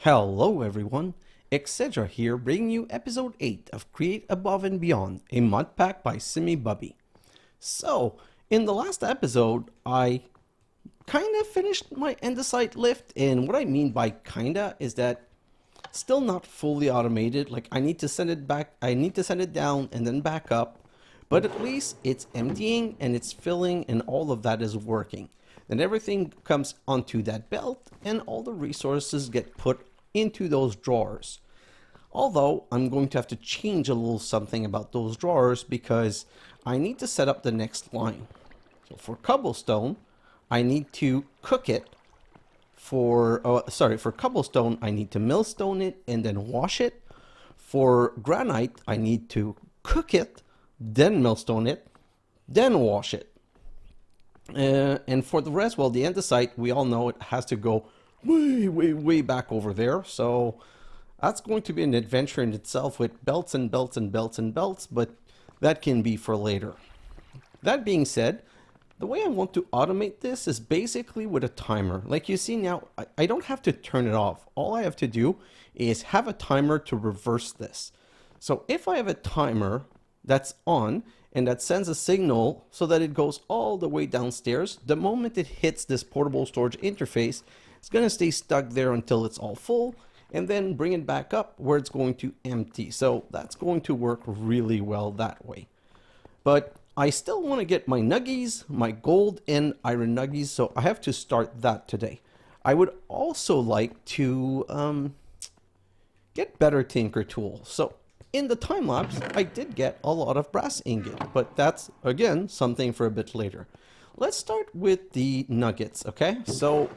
Hello everyone, xHedra here bringing you episode 8 of Create Above and Beyond, a mod pack by simibubi. So, in the last episode, I kind of finished my Andesite lift, and what I mean by kinda is that still not fully automated. Like I need to send it back, I need to send it down and then back up, but at least it's emptying and it's filling and all of that is working. Then everything comes onto that belt and all the resources get put into those drawers. Although I'm going to have to change a little something about those drawers because I need to set up the next line. So for cobblestone, I need to cook it. For cobblestone, I need to millstone it and then wash it. For granite, I need to cook it, then millstone it, then wash it. And for the rest, well, the andesite, we all know it has to go way back over there. So that's going to be an adventure in itself with belts and belts and belts and belts, but that can be for later. That being said, the way I want to automate this is basically with a timer. Like you see now, I don't have to turn it off. All I have to do is have a timer to reverse this. So if I have a timer that's on and that sends a signal so that it goes all the way downstairs, the moment it hits this portable storage interface, it's going to stay stuck there until it's all full and then bring it back up where it's going to empty. So that's going to work really well that way. But I still want to get my nuggies, my gold and iron nuggies, so I have to start that today. I would also like to get better tinker tools. So in the time lapse, I did get a lot of brass ingot, but that's again something for a bit later. Let's start with the nuggets, okay? So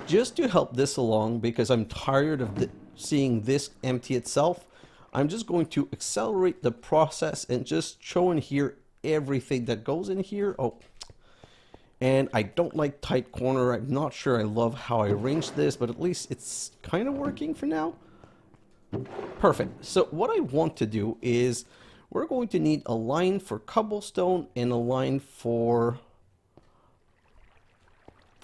just to help this along, because I'm tired of seeing this empty itself, I'm just going to accelerate the process and just show in here everything that goes in here. Oh, and I don't like tight corner. I'm not sure I love how I arranged this, but at least it's kind of working for now. Perfect. So what I want to do is we're going to need a line for cobblestone and a line for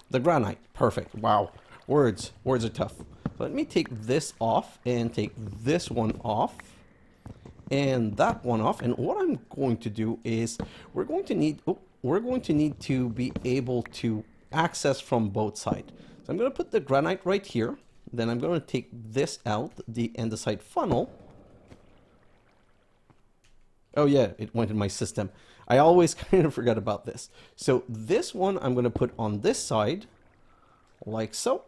the granite. Perfect. Wow. Words are tough. Let me take this off and take this one off and that one off. And what I'm going to do is we're going to need to be able to access from both sides. So I'm going to put the granite right here. Then I'm going to take this out, the andesite funnel. Oh yeah, it went in my system. I always kind of forget about this. So this one I'm going to put on this side, like so.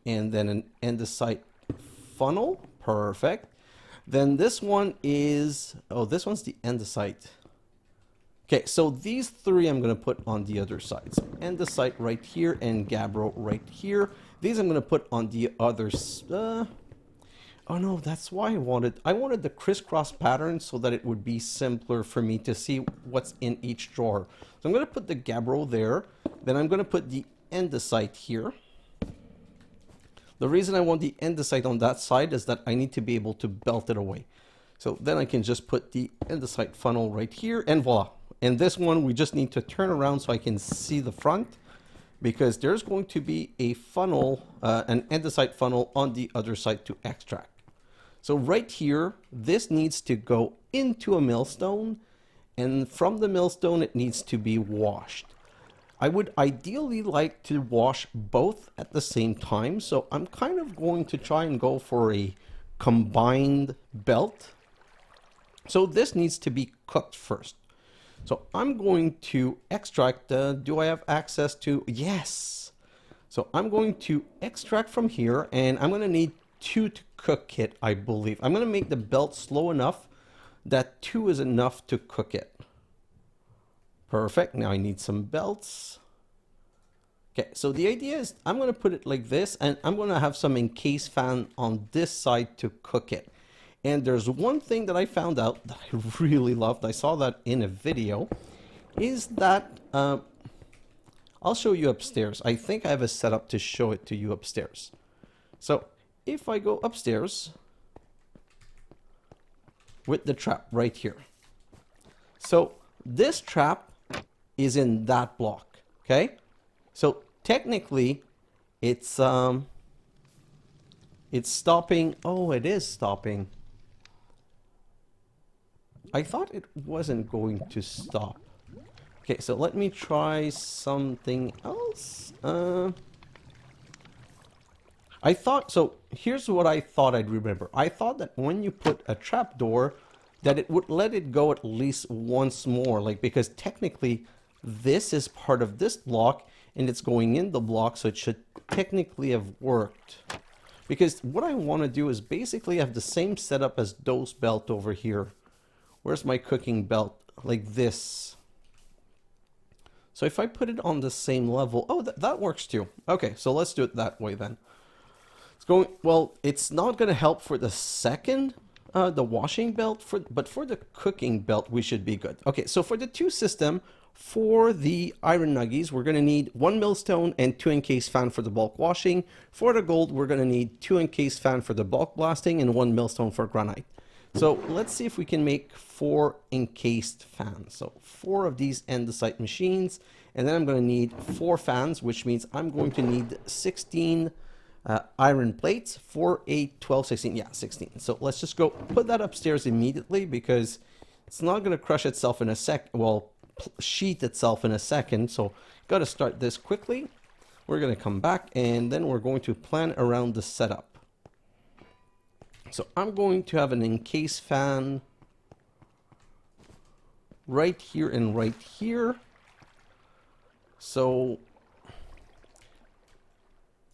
And then an andesite funnel, perfect. Then this one is, oh, this one's the andesite. Okay, so these three I'm going to put on the other side. So andesite right here and gabbro right here. These I'm going to put on the others. Oh no, that's why I wanted the crisscross pattern so that it would be simpler for me to see what's in each drawer. So I'm going to put the gabbro there. Then I'm going to put the andesite here. The reason I want the andesite on that side is that I need to be able to belt it away. So then I can just put the andesite funnel right here and voila. And this one we just need to turn around so I can see the front, because there's going to be a funnel, an andesite funnel on the other side to extract. So right here, this needs to go into a millstone, and from the millstone it needs to be washed. I would ideally like to wash both at the same time, so I'm kind of going to try and go for a combined belt. So this needs to be cooked first. So I'm going to extract, do I have access to, yes. So I'm going to extract from here, and I'm going to need 2 to cook it, I believe. I'm going to make the belt slow enough that 2 is enough to cook it. Perfect. Now I need some belts. Okay, so the idea is I'm going to put it like this, and I'm going to have some encased fan on this side to cook it. And there's one thing that I found out that I really loved. I saw that in a video, is that I'll show you upstairs. I think I have a setup to show it to you upstairs. So if I go upstairs with the trap right here. So this trap is in that block, okay? So technically, it's stopping. Oh, it is stopping. I thought it wasn't going to stop. Okay, so let me try something else. I thought, so here's what I thought I'd remember. I thought that when you put a trapdoor, that it would let it go at least once more. Like, because technically this is part of this block and it's going in the block, so it should technically have worked. Because what I want to do is basically have the same setup as those belt over here. Where's my cooking belt? Like this. So if I put it on the same level, oh, that works too. Okay, so let's do it that way then. It's going, well, it's not going to help for the second, the washing belt, but for the cooking belt, we should be good. Okay, so for the two system, for the Iron Nuggies, we're going to need 1 Millstone and 2 Encased Fan for the bulk washing. For the gold, we're going to need 2 Encased Fan for the bulk blasting and 1 Millstone for Granite. So let's see if we can make 4 Encased Fans. So 4 of these andesite machines, and then I'm going to need 4 fans, which means I'm going to need 16 iron plates, 4, 8, 12, 16, yeah, 16. So let's just go put that upstairs immediately because it's not going to crush itself in a sheet itself in a second. So got to start this quickly. We're going to come back and then we're going to plan around the setup. So I'm going to have an encased fan right here and right here. So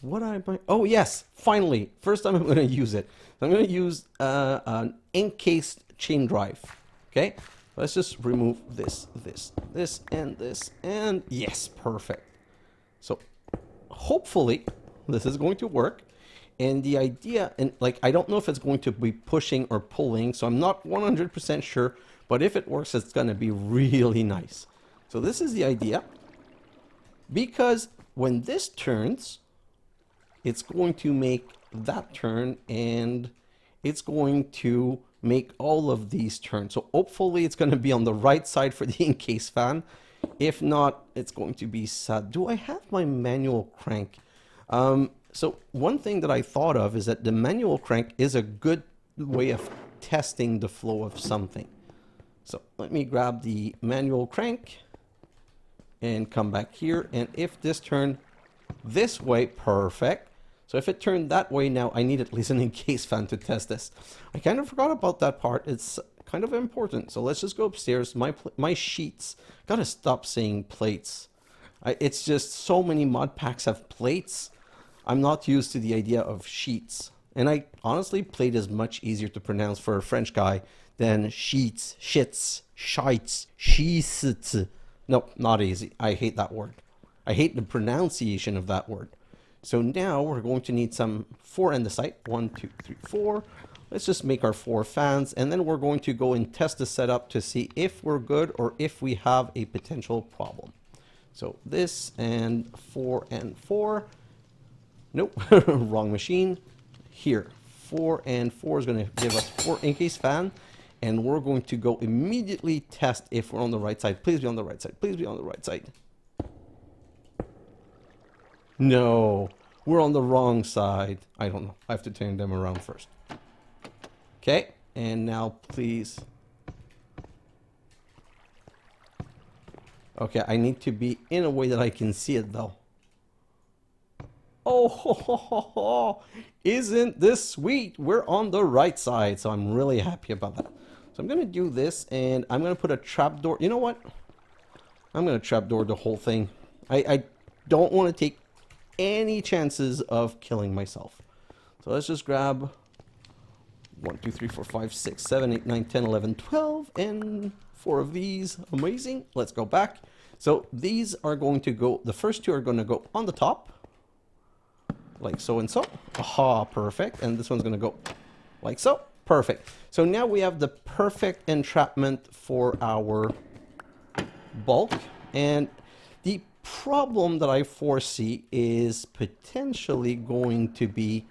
what oh yes, finally, first time I'm going to use it. I'm going to use an encased chain drive. Okay, let's just remove this, and this, and yes, perfect. So hopefully this is going to work. And the idea, and like, I don't know if it's going to be pushing or pulling, so I'm not 100% sure, but if it works, it's going to be really nice. So this is the idea, because when this turns, it's going to make that turn, and it's going to make all of these turn. So hopefully it's going to be on the right side for the encased fan. If not, it's going to be sad. Do I have my manual crank? So one thing that I thought of is that the manual crank is a good way of testing the flow of something. So let me grab the manual crank and come back here. And if this turned this way, perfect. So if it turned that way, now I need at least an encased fan to test this. I kind of forgot about that part. It's kind of important. So let's just go upstairs. My sheets, gotta stop saying plates. It's just so many mod packs have plates. I'm not used to the idea of sheets. And I honestly, plate is much easier to pronounce for a French guy than sheets, shits, shites, sheets. Nope, not easy. I hate that word. I hate the pronunciation of that word. So now we're going to need some 4 andesite. 1, 2, 3, 4. Let's just make our 4 fans. And then we're going to go and test the setup to see if we're good or if we have a potential problem. So this and 4 and 4. Nope, wrong machine. Here, 4 and 4 is going to give us 4 encased fan. And we're going to go immediately test if we're on the right side. Please be on the right side. Please be on the right side. No, we're on the wrong side. I don't know. I have to turn them around first. Okay, and now please. Okay, I need to be in a way that I can see it though. Oh, ho, ho, ho, ho. Isn't this sweet? We're on the right side, so I'm really happy about that. So I'm going to do this, and I'm going to put a trapdoor. You know what? I'm going to trapdoor the whole thing. I don't want to take any chances of killing myself. So let's just grab 1, 2, 3, 4, 5, 6, 7, 8, 9, 10, 11, 12, and 4 of these. Amazing. Let's go back. So these are going to go, the first 2 are going to go on the top. Like so and so. Aha, perfect. And this one's going to go like so. Perfect. So now we have the perfect entrapment for our bulk. And the problem that I foresee is potentially going to be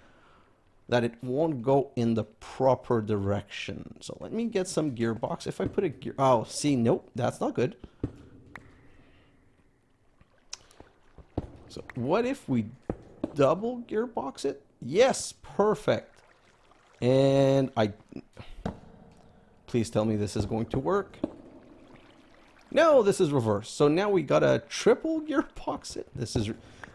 that it won't go in the proper direction. So let me get some gearbox. If I put a gear... Oh, see, nope, that's not good. So what if we double gearbox it? Yes, perfect. And please tell me this is going to work. No, this is reverse. So now we got a triple gearbox it.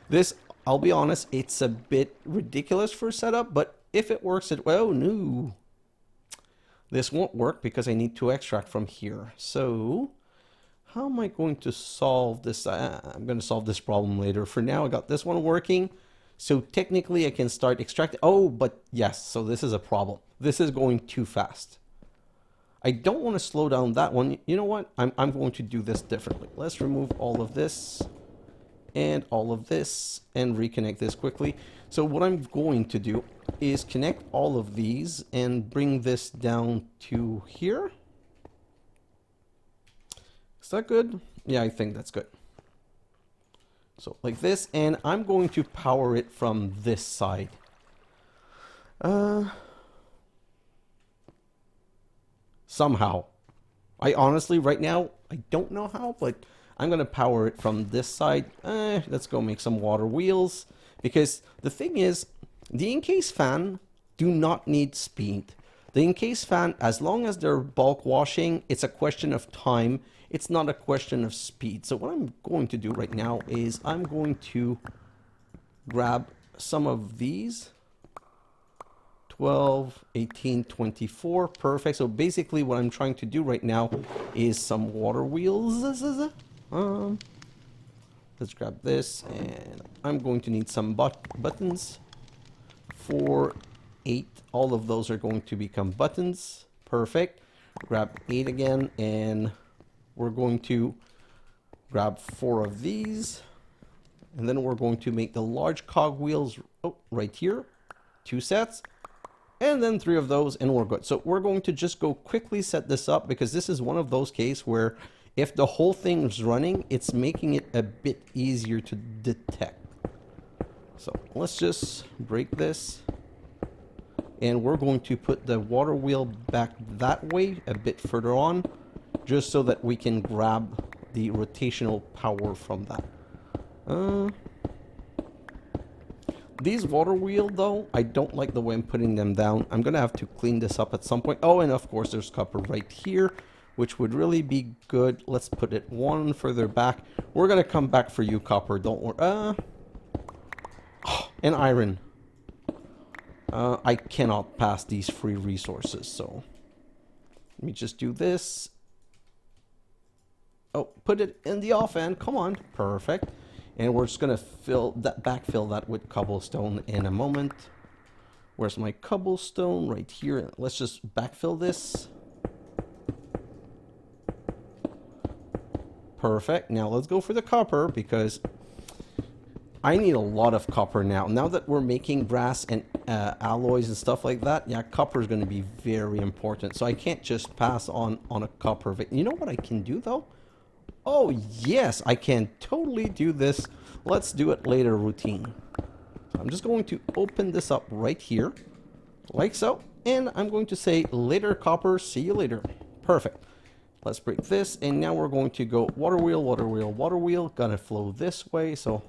This, I'll be honest, it's a bit ridiculous for setup, but if it works, oh no. This won't work because I need to extract from here. So how am I going to solve this? I'm going to solve this problem later. For now, I got this one working. So technically I can start extracting. Oh, but yes, so this is a problem. This is going too fast. I don't want to slow down that one. You know what? I'm going to do this differently. Let's remove all of this and all of this and reconnect this quickly. So what I'm going to do is connect all of these and bring this down to here. Is that good? Yeah, I think that's good. So like this, and I'm going to power it from this side. Somehow. I honestly, right now, I don't know how, but I'm going to power it from this side. Let's go make some water wheels. Because the thing is, the Encased Fan do not need speed. The Encased Fan, as long as they're bulk washing, it's a question of time. It's not a question of speed. So what I'm going to do right now is I'm going to grab some of these. 12, 18, 24. Perfect. So basically what I'm trying to do right now is some water wheels. Let's grab this, and I'm going to need some buttons. 4, 8. All of those are going to become buttons. Perfect. Grab 8 again, and we're going to grab 4 of these. And then we're going to make the large cog wheels right here. 2 sets. And then 3 of those, and we're good. So we're going to just go quickly set this up, because this is one of those cases where if the whole thing is running, it's making it a bit easier to detect. So let's just break this. And we're going to put the water wheel back that way, a bit further on, just so that we can grab the rotational power from that. These water wheels, though, I don't like the way I'm putting them down. I'm going to have to clean this up at some point. Oh, and of course, there's copper right here, which would really be good. Let's put it one further back. We're going to come back for you, copper. Don't worry. And iron. I cannot pass these free resources, so let me just do this. Oh, put it in the offhand. Come on. Perfect. And we're just going to backfill that with cobblestone in a moment. Where's my cobblestone? Right here. Let's just backfill this. Perfect. Now let's go for the copper, because I need a lot of copper now. Now that we're making brass and alloys and stuff like that, yeah, copper is going to be very important. So I can't just pass on a copper. You know what I can do, though? Oh, yes, I can totally do this. Let's do it later routine. So I'm just going to open this up right here, like so. And I'm going to say, later, copper, see you later. Perfect. Let's break this. And now we're going to go water wheel, water wheel, water wheel. Gonna flow this way, so.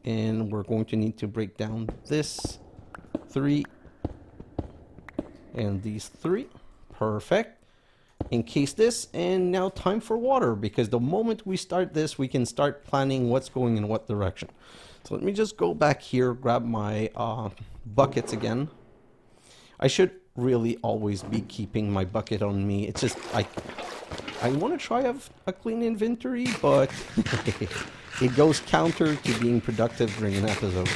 And we're going to need to break down this 3 and these 3. Perfect. Encase this, and now time for water, because the moment we start this, we can start planning what's going in what direction. So let me just go back here, grab my buckets again. I should really always be keeping my bucket on me. It's just I want to try a clean inventory, but it goes counter to being productive during an episode.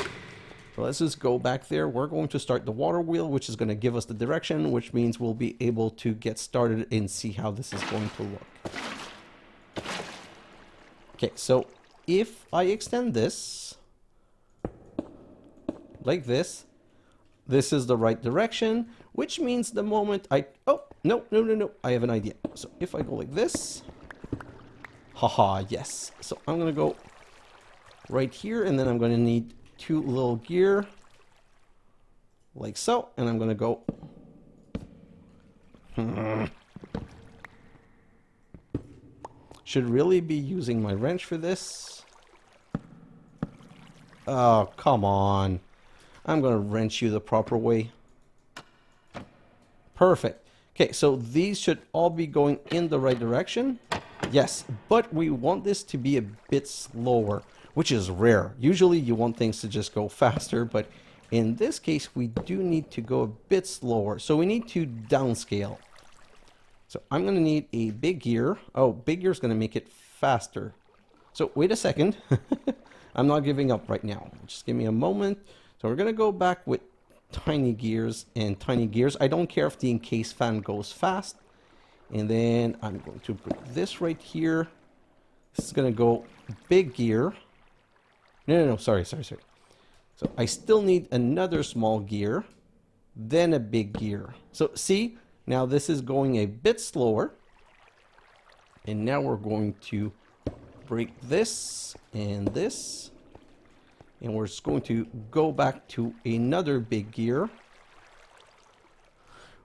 So let's just go back there. We're going to start the water wheel, which is going to give us the direction, which means we'll be able to get started and see how this is going to look. Okay, so if I extend this like this, this is the right direction, which means the moment oh, no, I have an idea. So if I go like this, haha, yes. So I'm going to go right here, and then I'm going to need 2 little gear, like so, and I'm going to go. Should really be using my wrench for this. Oh, come on. I'm gonna wrench you the proper way. Perfect. Okay, so these should all be going in the right direction. Yes, but we want this to be a bit slower, which is rare. Usually you want things to just go faster, but in this case we do need to go a bit slower. So we need to downscale. So I'm going to need a big gear. Oh, big gear is going to make it faster. So wait a second. I'm not giving up right now. Just give me a moment. So we're going to go back with tiny gears and tiny gears. I don't care if the Encased Fan goes fast. And then I'm going to put this right here. This is going to go big gear. No, sorry. So I still need another small gear, then a big gear. So see, now this is going a bit slower. And now we're going to break this and this. And we're just going to go back to another big gear.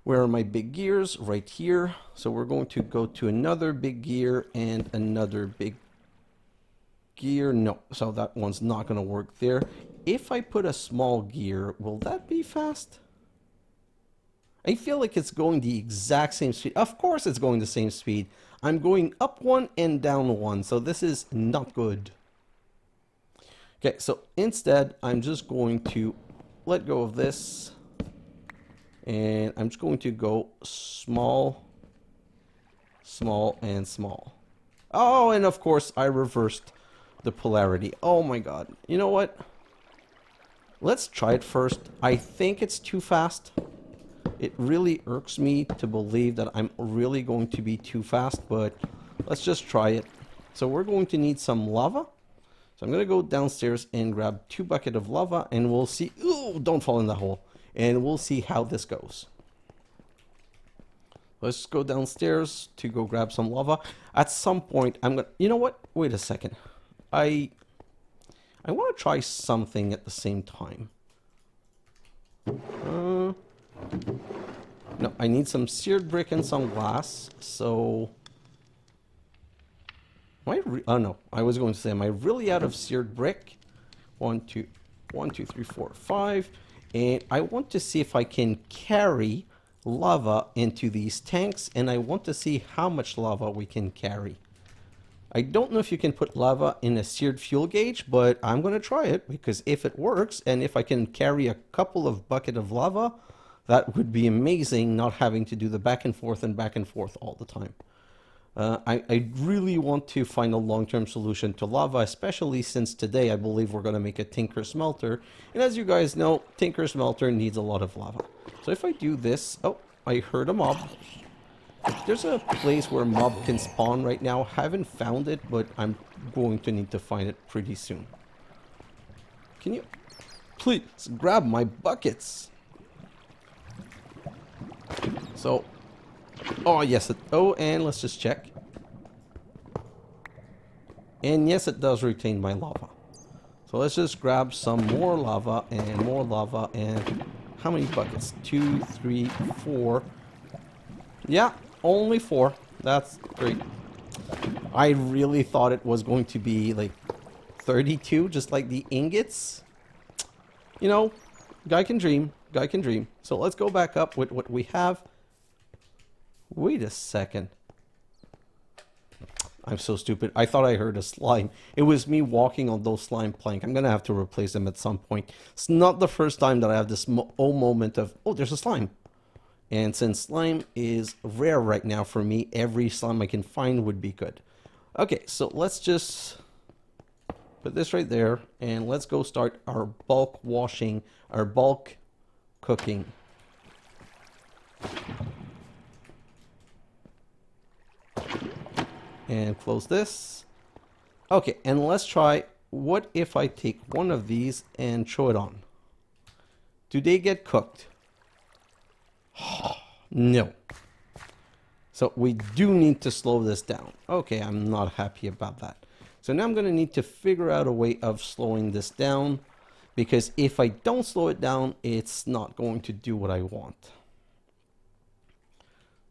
Where are my big gears? Right here. So we're going to go to another big gear and another big gear. No, so that one's not going to work there. If I put a small gear, will that be fast? I feel like it's going the exact same speed. Of course it's going the same speed. I'm going up one and down one, so this is not good. Okay, so instead, I'm just going to let go of this. And I'm just going to go small, small, and small. Oh, and of course, I reversed the polarity. Oh my god. You know what? Let's try it first. I think it's too fast. It really irks me to believe that I'm really going to be too fast, but let's just try it. So we're going to need some lava. So I'm going to go downstairs and grab 2 buckets of lava, and we'll see. Ooh, don't fall in the hole. And we'll see how this goes. Let's go downstairs to go grab some lava. At some point, I'm gonna. You know what? Wait a second. I want to try something at the same time. No, I need some seared brick and some glass. So, oh no, I was going to say, am I really out of seared brick? 1, 2, 3, 4, 5. And I want to see if I can carry lava into these tanks, and I want to see how much lava we can carry. I don't know if you can put lava in a seared fuel gauge, but I'm going to try it, because if it works, and if I can carry a couple of buckets of lava, that would be amazing, not having to do the back and forth all the time. I really want to find a long-term solution to lava, especially since today I believe we're going to make a Thinker Smelter. And as you guys know, Thinker Smelter needs a lot of lava. So if I do this... Oh, I heard a mob. There's a place where a mob can spawn right now. Haven't found it, but I'm going to need to find it pretty soon. Can you please grab my buckets? So... Oh, yes. Oh, and let's just check. And yes, it does retain my lava. So let's just grab some more lava and more lava. And how many buckets? 2, 3, 4. Yeah, only 4. That's great. I really thought it was going to be like 32, just like the ingots. You know, guy can dream. Guy can dream. So let's go back up with what we have. Wait a second. I'm so stupid. I thought I heard a slime. It was me walking on those slime plank. I'm going to have to replace them at some point. It's not the first time that I have this moment of, oh, there's a slime. And since slime is rare right now for me, every slime I can find would be good. Okay, so let's just put this right there. And let's go start our bulk washing, our bulk cooking. And close this. Okay, and let's try, what if I take one of these and throw it on? Do they get cooked? No. So we do need to slow this down. Okay, I'm not happy about that. So now I'm going to need to figure out a way of slowing this down, because if I don't slow it down, it's not going to do what I want.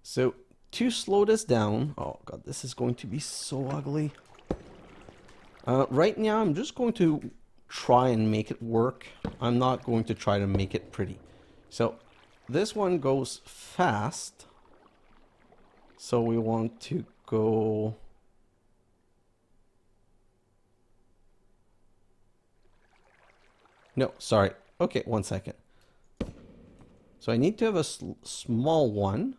So to slow this down, oh god, this is going to be so ugly. Right now, I'm just going to try and make it work. I'm not going to try to make it pretty. So this one goes fast. So we want to go... No, sorry. Okay, 1 second. So I need to have a small one.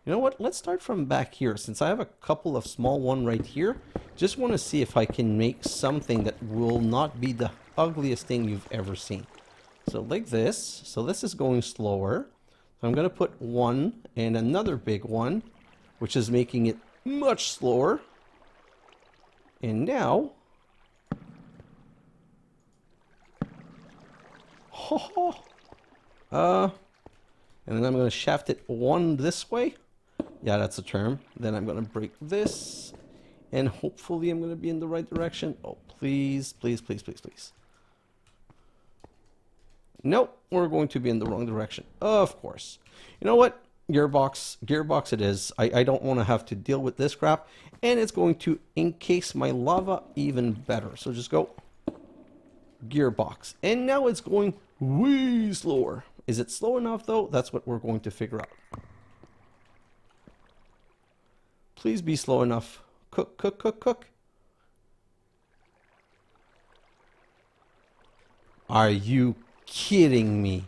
You know what? Let's start from back here. Since I have a couple of small one right here, just want to see if I can make something that will not be the ugliest thing you've ever seen. So like this. So this is going slower. So I'm going to put one and another big one, which is making it much slower. And now... and then I'm going to shaft it one this way. Yeah, that's a term. Then I'm going to break this. And hopefully I'm going to be in the right direction. Oh, please, please, please, please, please. Nope, we're going to be in the wrong direction. Of course. You know what? Gearbox it is. I don't want to have to deal with this crap. And it's going to encase my lava even better. So just go gearbox. And now it's going way slower. Is it slow enough though? That's what we're going to figure out. Please be slow enough. Cook, cook, cook, cook. Are you kidding me?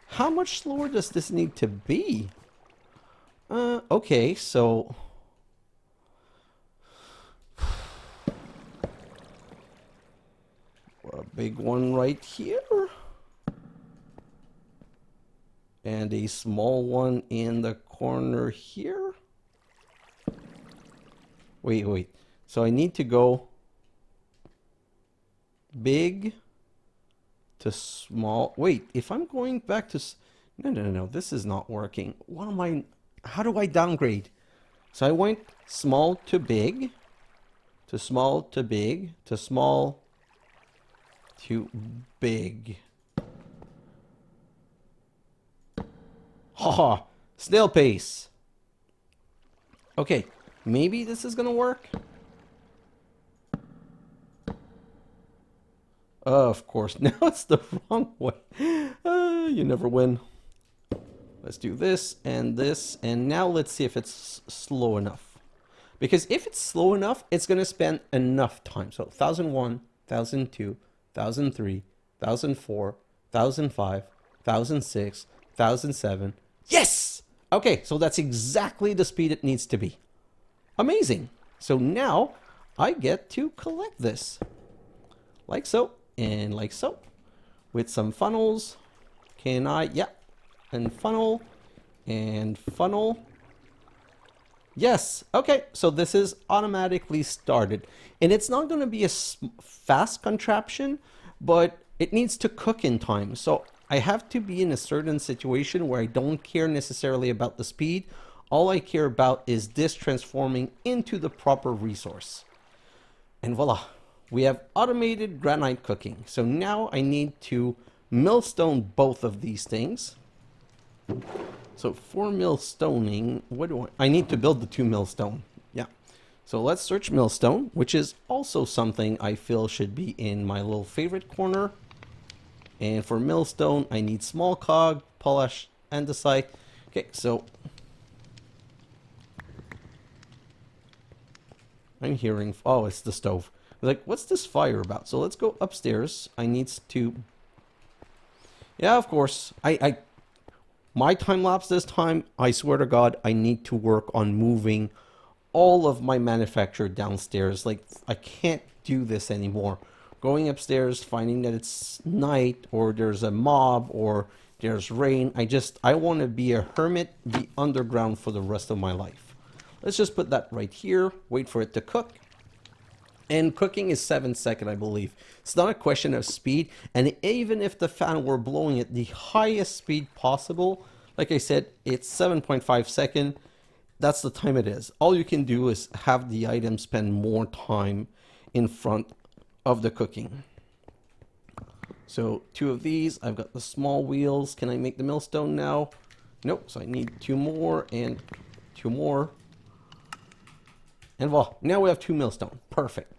How much slower does this need to be? Okay, so... a big one right here. And a small one in the corner here. Wait. So I need to go big to small. Wait, if I'm going back to... No. This is not working. What am I... How do I downgrade? So I went small to big. To small to big. To small to big. Haha, snail pace. Okay, maybe this is gonna work. Of course, now it's the wrong way. You never win. Let's do this, and now let's see if it's slow enough. Because if it's slow enough, it's gonna spend enough time. So 1001, 1002, 1003, 1004, 1005, 1006, 1007. Yes! Okay, so that's exactly the speed it needs to be. Amazing. So now I get to collect this. Like so, and like so. With some funnels. Can I? Yeah. And funnel. And funnel. Yes. Okay, so this is automatically started. And it's not going to be a fast contraption, but it needs to cook in time. So I have to be in a certain situation where I don't care necessarily about the speed. All I care about is this transforming into the proper resource. And voila, we have automated granite cooking. So now I need to millstone both of these things. So for millstoning, what do I need to build the 2 millstone. Yeah. So let's search millstone, which is also something I feel should be in my little favorite corner. And for millstone, I need small cog, polished andesite. Okay, so I'm hearing, oh, it's the stove. Like, what's this fire about? So let's go upstairs. I need to, yeah, of course. My time lapse this time, I swear to God, I need to work on moving all of my manufacture downstairs. Like, I can't do this anymore. Going upstairs, finding that it's night, or there's a mob, or there's rain. I want to be a hermit, be underground for the rest of my life. Let's just put that right here, wait for it to cook. And cooking is 7 seconds, I believe. It's not a question of speed, and even if the fan were blowing at the highest speed possible, like I said, it's 7.5 seconds. That's the time it is. All you can do is have the item spend more time in front of the cooking. So 2 of these. I've got the small wheels. Can I make the millstone now? Nope. So I need 2 more and 2 more. And well, now we have 2 millstone. Perfect.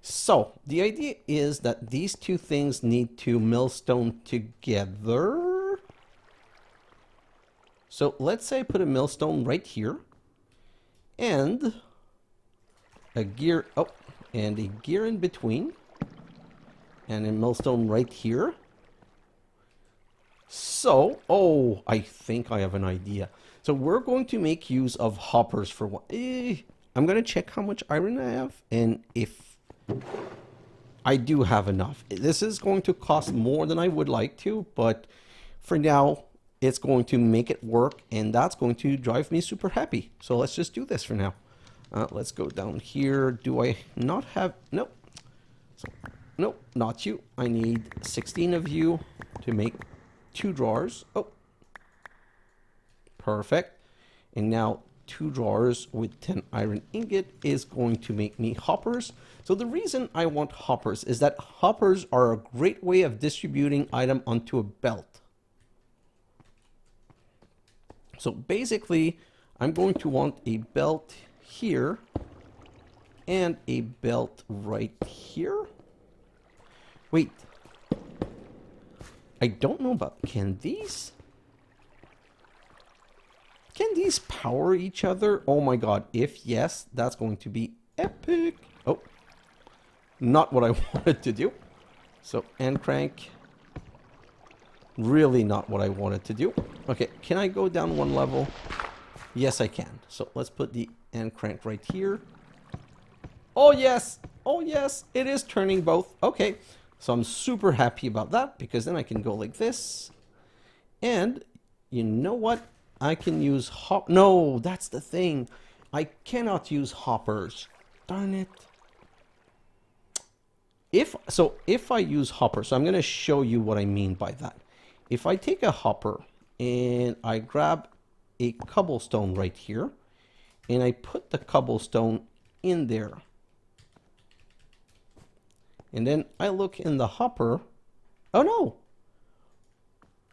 So the idea is that these two things need to millstone together. So let's say I put a millstone right here and a gear, oh, and a gear in between and a millstone right here. So, oh, I think I have an idea. So we're going to make use of hoppers for one. I'm going to check how much iron I have and if I do have enough. This is going to cost more than I would like to, but for now, it's going to make it work, and that's going to drive me super happy. So let's just do this for now. Let's go down here. Do I not have... Nope. So, nope, not you. I need 16 of you to make 2 drawers. Oh. Perfect. And now 2 drawers with 10 iron ingot is going to make me hoppers. So the reason I want hoppers is that hoppers are a great way of distributing item onto a belt. So basically, I'm going to want a belt here and a belt right here. Wait. I don't know about, can these power each other? Oh my god, if yes, that's going to be epic. Oh, not what I wanted to do. So, end crank. Really not what I wanted to do. Okay, can I go down 1 level? Yes, I can. So let's put the end crank right here. Oh yes, it is turning both. Okay, so I'm super happy about that because then I can go like this. And you know what? I can use no, that's the thing. I cannot use hoppers. Darn it. If I use hoppers, so I'm going to show you what I mean by that. If I take a hopper and I grab a cobblestone right here and I put the cobblestone in there and then I look in the hopper, oh no,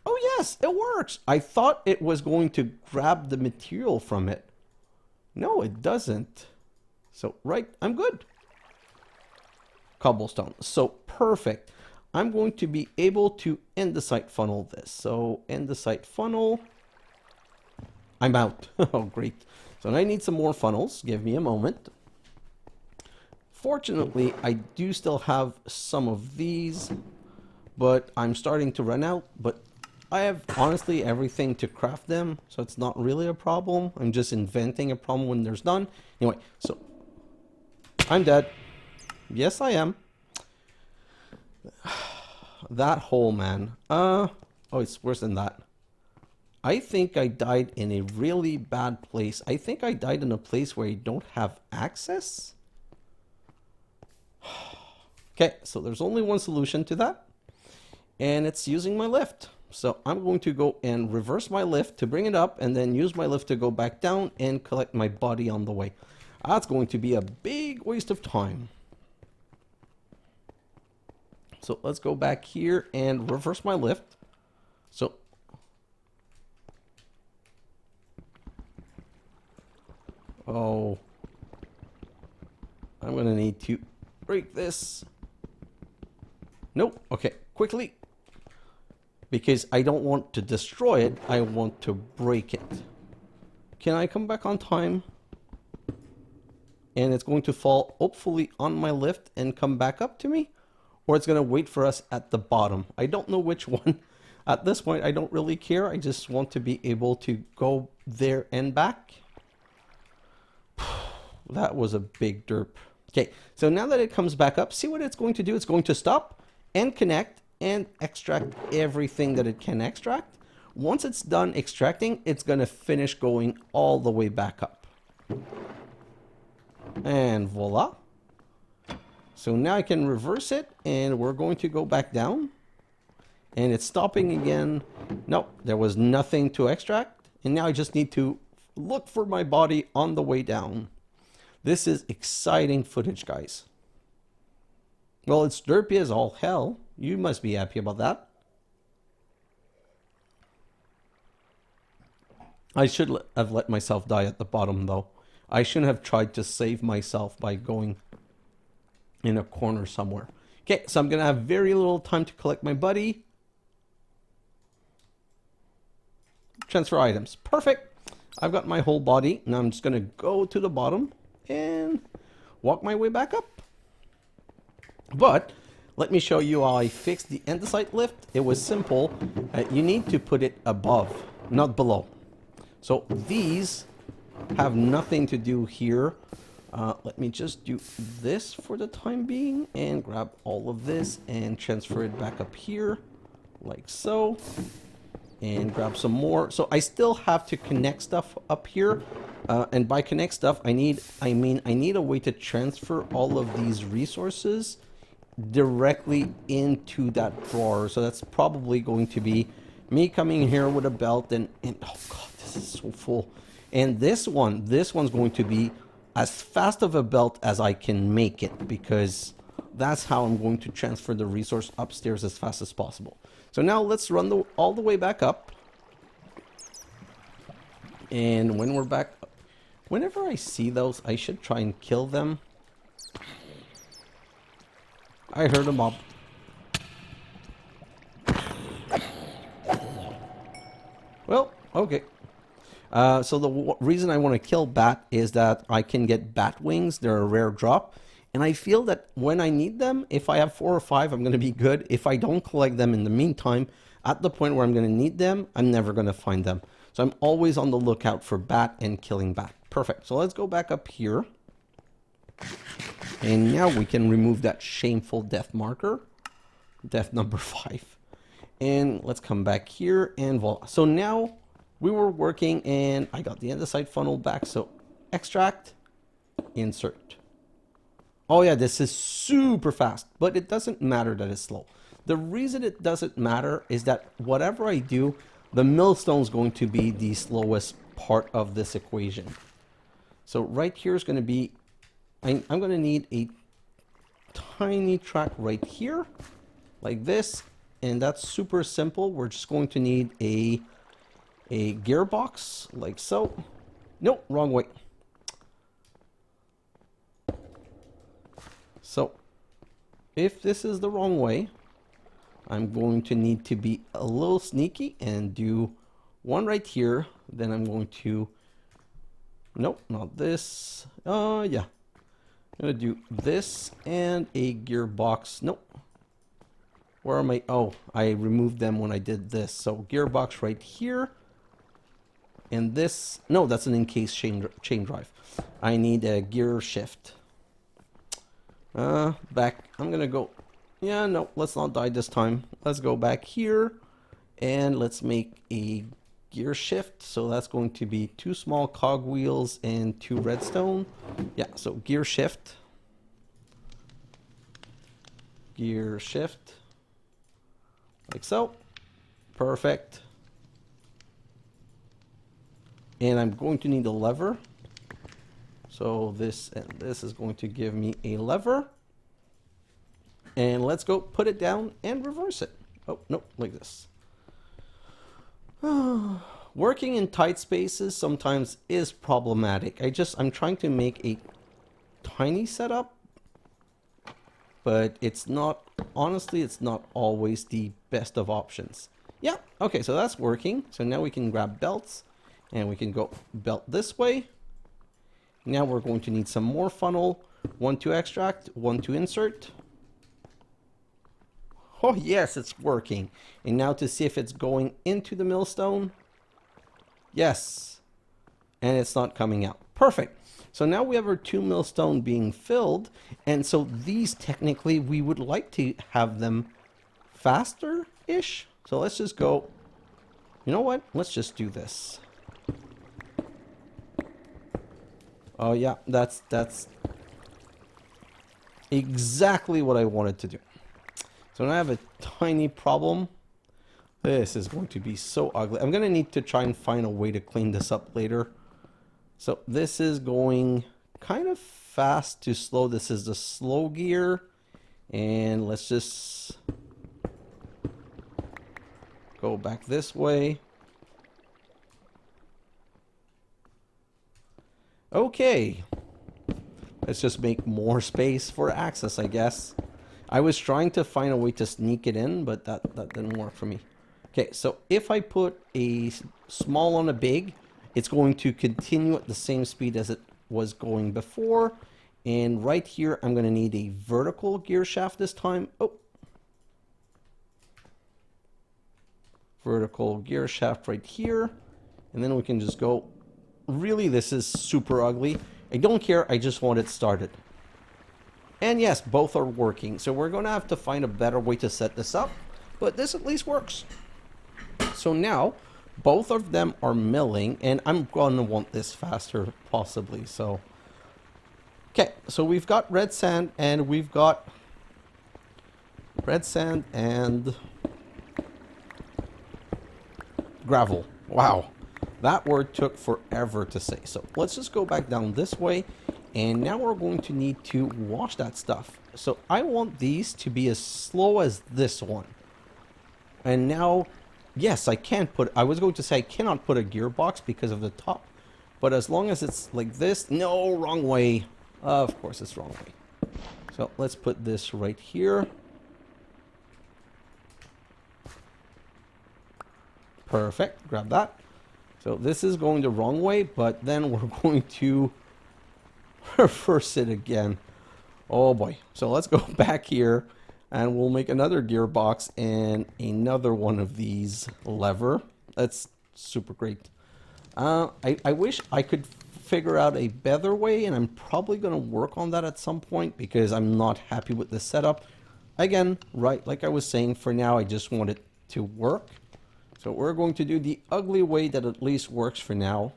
oh yes, it works. I thought it was going to grab the material from it. No, it doesn't. So right, I'm good. Cobblestone, so perfect. I'm going to be able to andesite funnel this. So andesite funnel. I'm out. Oh, great. So now I need some more funnels. Give me a moment. Fortunately, I do still have some of these, but I'm starting to run out. But I have honestly everything to craft them, so it's not really a problem. I'm just inventing a problem when there's none. Anyway, so I'm dead. Yes, I am. That hole, man. Oh, it's worse than that. I think I died in a really bad place. I think I died in a place where I don't have access. Okay, so there's only one solution to that, and it's using my lift. So I'm going to go and reverse my lift to bring it up, and then use my lift to go back down and collect my body on the way. That's going to be a big waste of time. So let's go back here and reverse my lift. So oh, I'm gonna need to break this. Nope. Okay, quickly, because I don't want to destroy it, I want to break it. Can I come back on time? And it's going to fall hopefully on my lift and come back up to me, or it's going to wait for us at the bottom. I don't know which one. At this point, I don't really care. I just want to be able to go there and back. That was a big derp. Okay, so now that it comes back up, see what it's going to do? It's going to stop and connect and extract everything that it can extract. Once it's done extracting, it's going to finish going all the way back up. And voila. So now I can reverse it, and we're going to go back down. And it's stopping again. Nope, there was nothing to extract. And now I just need to look for my body on the way down. This is exciting footage, guys. Well, it's derpy as all hell. You must be happy about that. I should have let myself die at the bottom, though. I shouldn't have tried to save myself by going in a corner somewhere. Okay, so I'm gonna have very little time to collect my buddy. Transfer items. Perfect. I've got my whole body. Now I'm just gonna go to the bottom and walk my way back up. But let me show you how I fixed the andesite lift. It was simple. You need to put it above, not below. So these have nothing to do here. Let me just do this for the time being and grab all of this and transfer it back up here like so. And grab some more. So I still have to connect stuff up here. And by connect stuff, I need a way to transfer all of these resources directly into that drawer. So that's probably going to be me coming here with a belt and oh god, this is so full. And this one's going to be as fast of a belt as I can make it, because that's how I'm going to transfer the resource upstairs as fast as possible. So now let's run all the way back up. And when we're back, whenever I see those, I should try and kill them. I heard a mob. Well, okay. So the reason I want to kill bat is that I can get bat wings. They're a rare drop. And I feel that when I need them, if I have 4 or 5, I'm going to be good. If I don't collect them in the meantime, at the point where I'm going to need them, I'm never going to find them. So I'm always on the lookout for bat and killing bat. Perfect. So let's go back up here. And now we can remove that shameful death marker. Death number 5. And let's come back here and voila. So now we were working and I got the andesite funnel back. So extract, insert. Oh yeah, this is super fast, but it doesn't matter that it's slow. The reason it doesn't matter is that whatever I do, the millstone is going to be the slowest part of this equation. So right here is going to be, I'm going to need a tiny track right here, like this, and that's super simple. We're just going to need a gearbox, like so. Nope, wrong way. So, if this is the wrong way, I'm going to need to be a little sneaky and do one right here. Then I'm going to, nope, not this. Yeah. I'm going to do this and a gearbox. Nope. Where am I? Oh, I removed them when I did this. So, gearbox right here. And this, no, that's an encased chain drive. I need a gear shift. Back, I'm gonna go, yeah, no, let's not die this time. Let's go back here and let's make a gear shift. So that's going to be 2 small cog wheels and 2 redstone. Yeah, so gear shift, like so. Perfect. And I'm going to need a lever. So this and this is going to give me a lever. And let's go put it down and reverse it. Oh, no, like this. Working in tight spaces sometimes is problematic. I'm trying to make a tiny setup, but it's not, honestly, it's not always the best of options. Yeah, okay, so that's working. So now we can grab belts and we can go belt this way. Now we're going to need some more funnel. 1 to extract, 1 to insert. Oh yes, it's working. And now to see if it's going into the millstone. Yes. And it's not coming out. Perfect. So now we have our 2 millstone being filled. And so these technically we would like to have them faster-ish. So let's just go. You know what? Let's just do this. Oh yeah, that's exactly what I wanted to do. So now I have a tiny problem. This is going to be so ugly. I'm going to need to try and find a way to clean this up later. So this is going kind of fast to slow. This is the slow gear. And let's just go back this way. Okay. Let's just make more space for access, I guess. I was trying to find a way to sneak it in, but that didn't work for me. Okay, so if I put a small on a big, it's going to continue at the same speed as it was going before. And right here, I'm going to need a vertical gear shaft this time. Oh. Vertical gear shaft right here. And then we can just go. Really, this is super ugly. I don't care. I just want it started. And yes, both are working. So we're going to have to find a better way to set this up. But this at least works. So now, both of them are milling. And I'm going to want this faster, possibly. So, okay. So we've got red sand. And we've got red sand and gravel. Wow. That word took forever to say. So let's just go back down this way. And now we're going to need to wash that stuff. So I want these to be as slow as this one. And now, yes, I can put, I was going to say I cannot put a gearbox because of the top. But as long as it's like this, no, wrong way. Of course it's wrong way. So let's put this right here. Perfect, grab that. So this is going the wrong way, but then we're going to reverse it again. Oh boy. So let's go back here and we'll make another gearbox and another one of these lever. That's super great. I wish I could figure out a better way, and I'm probably going to work on that at some point because I'm not happy with the setup. Again, right, like I was saying, for now I just want it to work. So we're going to do the ugly way that at least works for now.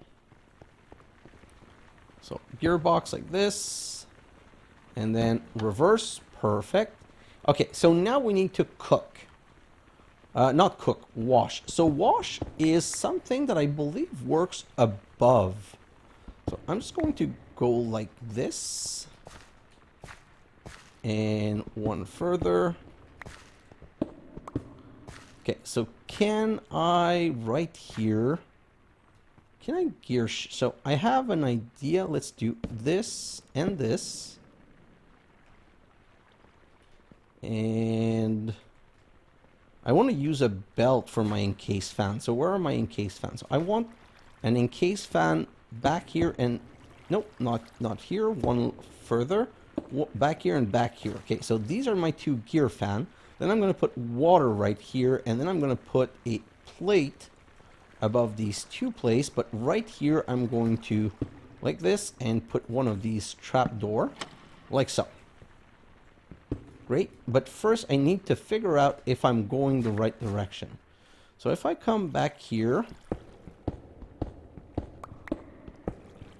So gearbox like this, and then reverse, perfect. Okay, so now we need to cook. Not cook, wash. So wash is something that I believe works above. So I'm just going to go like this. And one further. Okay, so can I, right here, can I gear, so I have an idea. Let's do this and this. And I want to use a belt for my encased fan. So where are my encased fans? So I want an encased fan back here and, nope, not here, one further, back here and back here. Okay, so these are my two gear fan. Then I'm going to put water right here, and then I'm going to put a plate above these two plates. But right here, I'm going to, like this, and put one of these trapdoor, like so. Great. But first, I need to figure out if I'm going the right direction. So if I come back here,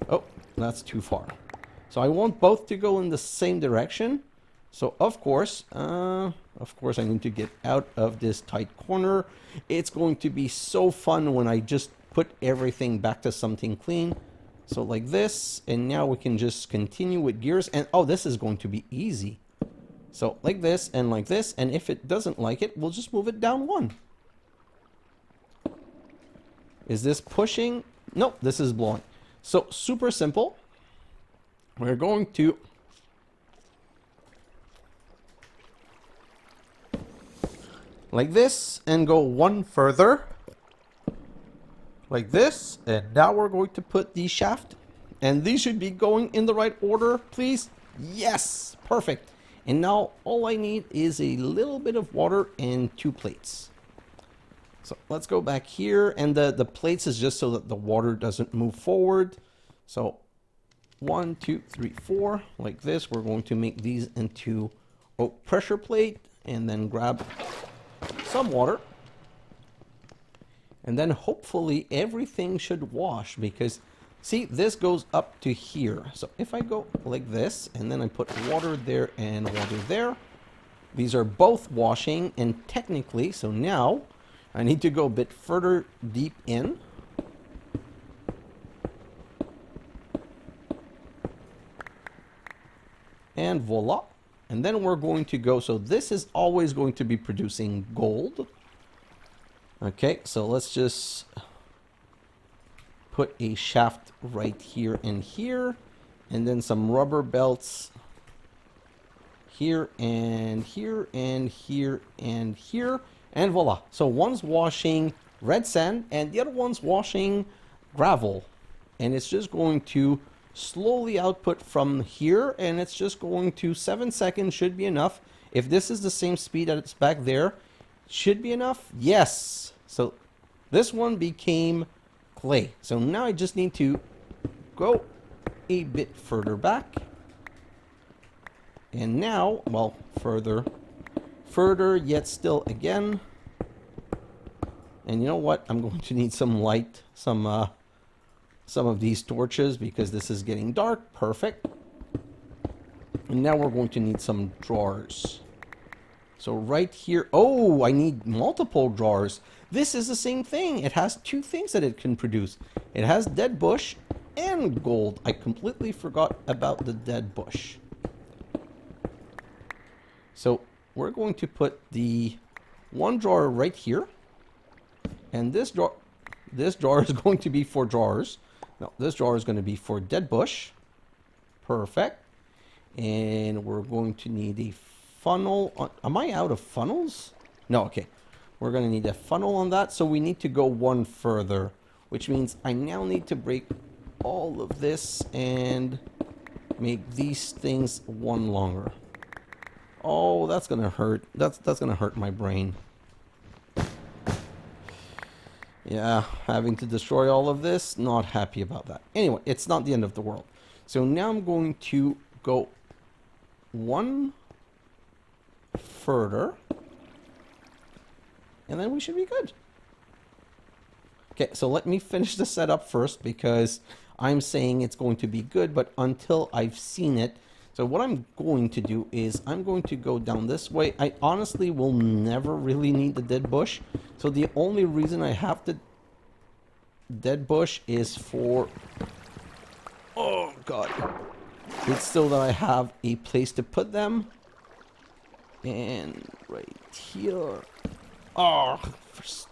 oh, that's too far. So I want both to go in the same direction. So of course, I need to get out of this tight corner. It's going to be so fun when I just put everything back to something clean. So like this, and now we can just continue with gears. And oh, this is going to be easy. So like this, and if it doesn't like it, we'll just move it down one. Is this pushing? Nope, this is blowing. So super simple. We're going to like this and go one further like this, and now we're going to put the shaft, and these should be going in the right order, please. Yes, perfect. And now all I need is a little bit of water and two plates. So let's go back here, and the plates is just so that the water doesn't move forward. So 1, 2, 3, 4 like this. We're going to make these into a pressure plate, and then grab some water, and then hopefully everything should wash, because see, this goes up to here. So if I go like this, and then I put water there and water there, these are both washing. And technically, so now I need to go a bit further deep in, and voila. And then we're going to go, so this is always going to be producing gold. Okay, so let's just put a shaft right here and here. And then some rubber belts here and here and here and here. And voila. So one's washing red sand and the other one's washing gravel. And it's just going to slowly output from here, and it's just going to 7 seconds should be enough. If this is the same speed that it's back there, should be enough. Yes. So this one became clay. So now I just need to go a bit further back. And now, well, further, yet still again. And you know what? I'm going to need some light, some of these torches because this is getting dark. Perfect. And now we're going to need some drawers. So right here, oh, I need multiple drawers. This is the same thing. It has two things that it can produce. It has dead bush and gold. I completely forgot about the dead bush. So we're going to put the one drawer right here. And this drawer is going to be for drawers. No, this drawer is going to be for dead bush. Perfect. And we're going to need a funnel. Am I out of funnels? No, okay. We're going to need a funnel on that. So we need to go one further, which means I now need to break all of this and make these things one longer. Oh, that's going to hurt. That's going to hurt my brain. Yeah, having to destroy all of this, not happy about that. Anyway, it's not the end of the world. So now I'm going to go one further. And then we should be good. Okay, so let me finish the setup first because I'm saying it's going to be good, but until I've seen it. So what I'm going to do is I'm going to go down this way. I honestly will never really need the dead bush. So the only reason I have the dead bush is for... Oh, God. It's so that I have a place to put them. And right here. Oh, for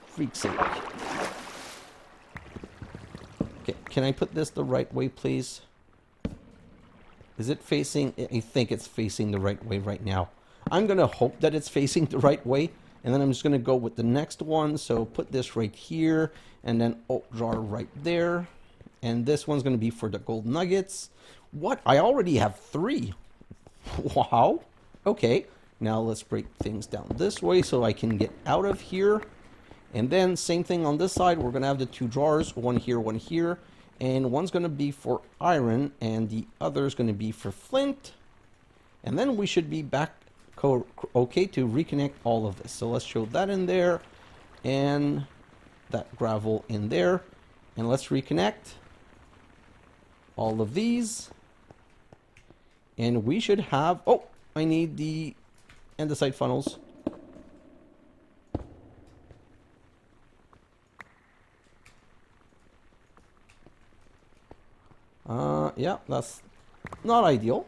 freak's sake. Okay, can I put this the right way, please? Is it facing... I think it's facing the right way right now. I'm going to hope that it's facing the right way. And then I'm just going to go with the next one. So put this right here. And then oak jar right there. And this one's going to be for the gold nuggets. What? I already have 3. Wow. Okay. Now let's break things down this way so I can get out of here. And then same thing on this side. We're going to have the 2 drawers. One here. And one's going to be for iron. And the other is going to be for flint. And then we should be back okay to reconnect all of this. So let's show that in there. And that gravel in there. And let's reconnect all of these. And we should have... Oh, I need the andesite funnels. Yeah, that's not ideal.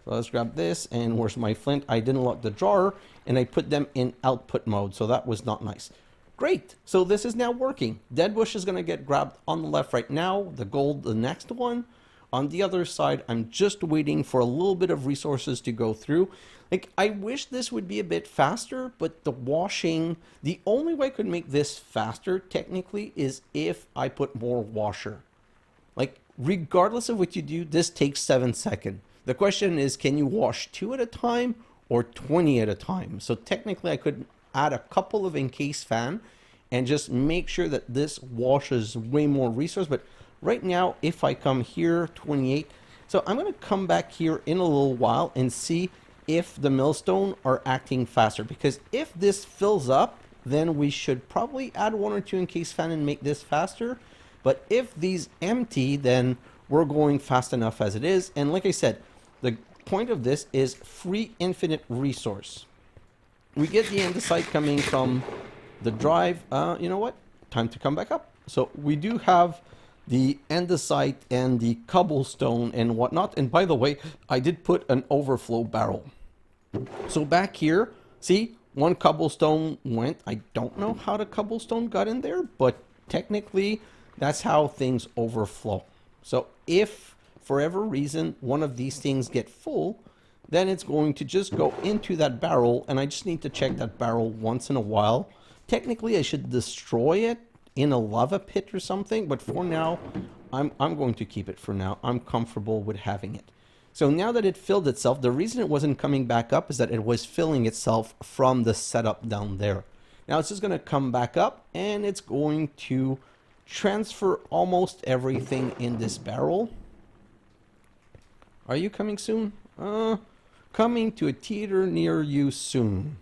So let's grab this, and where's my flint? I didn't lock the drawer, and I put them in output mode, so that was not nice. Great, so this is now working. Dead bush is going to get grabbed on the left right now, the gold the next one. On the other side, I'm just waiting for a little bit of resources to go through. Like, I wish this would be a bit faster, but the washing, the only way I could make this faster, technically, is if I put more washer. Like, regardless of what you do, this takes 7 seconds. The question is, can you wash 2 at a time or 20 at a time? So technically, I could add a couple of Encased Fan and just make sure that this washes way more resource. But right now, if I come here, 28. So I'm going to come back here in a little while and see if the Millstone are acting faster. Because if this fills up, then we should probably add 1 or 2 Encased Fan and make this faster. But if these empty, then we're going fast enough as it is. And like I said, the point of this is free infinite resource. We get the andesite coming from the drive. You know what? Time to come back up. So we do have the andesite and the cobblestone and whatnot. And by the way, I did put an overflow barrel. So back here, see, 1 cobblestone went. I don't know how the cobblestone got in there, but technically that's how things overflow. So if for whatever reason one of these things get full, then it's going to just go into that barrel, and I just need to check that barrel once in a while. Technically, I should destroy it in a lava pit or something, but for now, I'm going to keep it for now. I'm comfortable with having it. So now that it filled itself, the reason it wasn't coming back up is that it was filling itself from the setup down there. Now it's just going to come back up, and it's going to transfer almost everything in this barrel. Are you coming soon? Coming to a theater near you soon.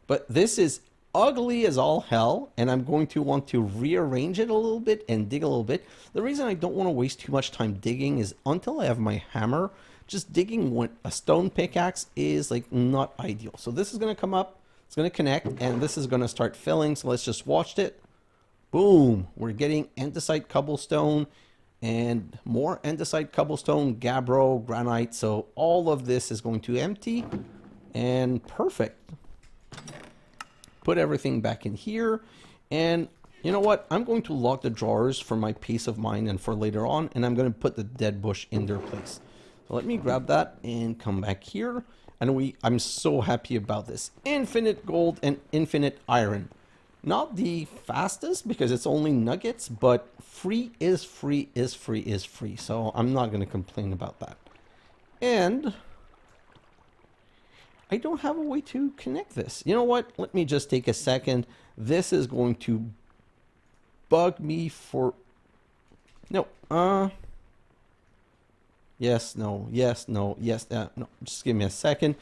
But this is ugly as all hell, and I'm going to want to rearrange it a little bit and dig a little bit. The reason I don't want to waste too much time digging is until I have my hammer, just digging with a stone pickaxe is like not ideal. So this is going to come up, it's going to connect, and this is going to start filling. So let's just watch it. Boom, we're getting andesite cobblestone and more andesite cobblestone, gabbro, granite. So all of this is going to empty, and perfect. Put everything back in here, and you know what? I'm going to lock the drawers for my peace of mind and for later on, and I'm going to put the dead bush in their place. So let me grab that and come back here, and I'm so happy about this. Infinite gold and infinite iron. Not the fastest because it's only nuggets, but free is free is free is free. So I'm not going to complain about that. And I don't have a way to connect this. You know what? Let me just take a second. This is going to bug me for... No. Yes, no, yes, no, yes, no. Just give me a second.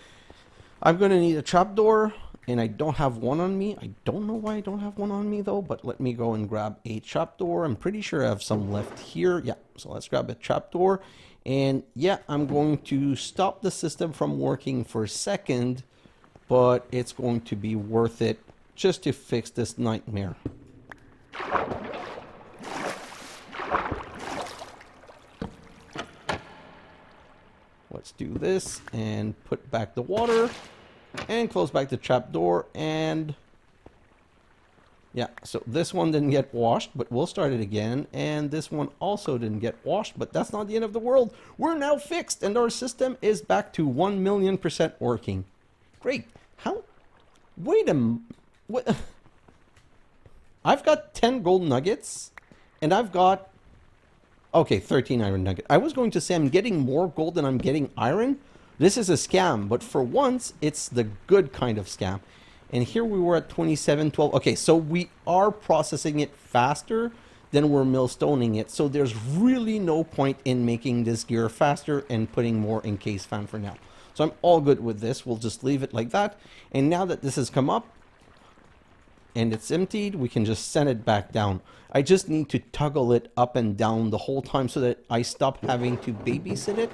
I'm going to need a trapdoor, and I don't have one on me. I don't know why I don't have one on me, though, but let me go and grab a trapdoor. I'm pretty sure I have some left here. Yeah, so let's grab a trapdoor. And yeah, I'm going to stop the system from working for a second, but it's going to be worth it just to fix this nightmare. Let's do this and put back the water and close back the trapdoor. And yeah, so this one didn't get washed, but we'll start it again. And this one also didn't get washed, but that's not the end of the world. We're now fixed, and our system is back to 1,000,000% working. Great. How? Wait a minute. What? I've got 10 gold nuggets, and I've got... Okay, 13 iron nuggets. I was going to say I'm getting more gold than I'm getting iron. This is a scam, but for once, it's the good kind of scam. And here we were at 2712. Okay, so we are processing it faster than we're millstoning it. So there's really no point in making this gear faster and putting more Encased Fan for now. So I'm all good with this. We'll just leave it like that. And now that this has come up and it's emptied, we can just send it back down. I just need to toggle it up and down the whole time so that I stop having to babysit it.